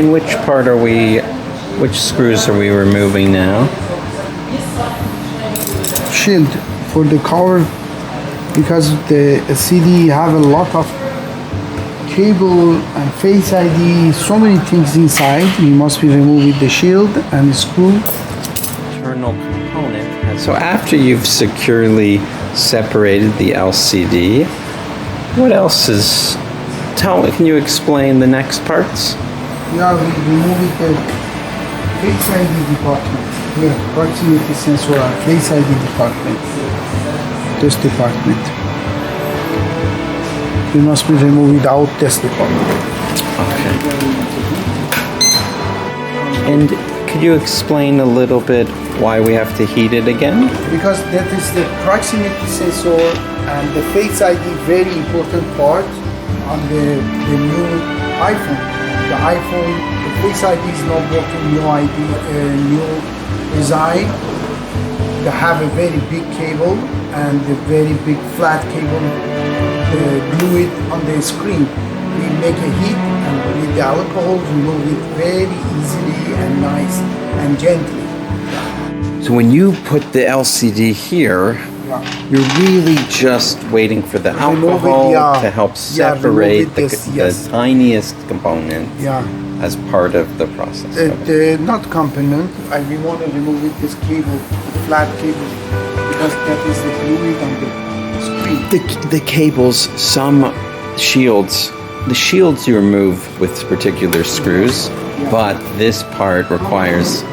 And which screws are we removing now? Shield for the cover, because the CD have a lot of cable and Face ID, so many things inside. We must be removing the shield and the screw. Internal component. And so after you've securely separated the LCD, what else is? Can you explain the next parts? Yeah, we remove the Face ID department. Here, proximity sensor and Face ID department. This department. We must be removed without this department. Okay. And could you explain a little bit why we have to heat it again? Because that is the proximity sensor and the Face ID, very important part on the new iPhone. The iPhone, the Face ID is not working, new design. They have a very big cable and a very big flat cable. Glue it on the screen. We make a heat and with the alcohol remove it very easily and nice and gently. So when you put the LCD here, you're really just waiting for the alcohol to help separate the tiniest component as part of the process. Not component. We want to remove it, this cable, the flat cable, because that is the glue it on the screen. The cables, some shields, the shields you remove with particular screws, but this part requires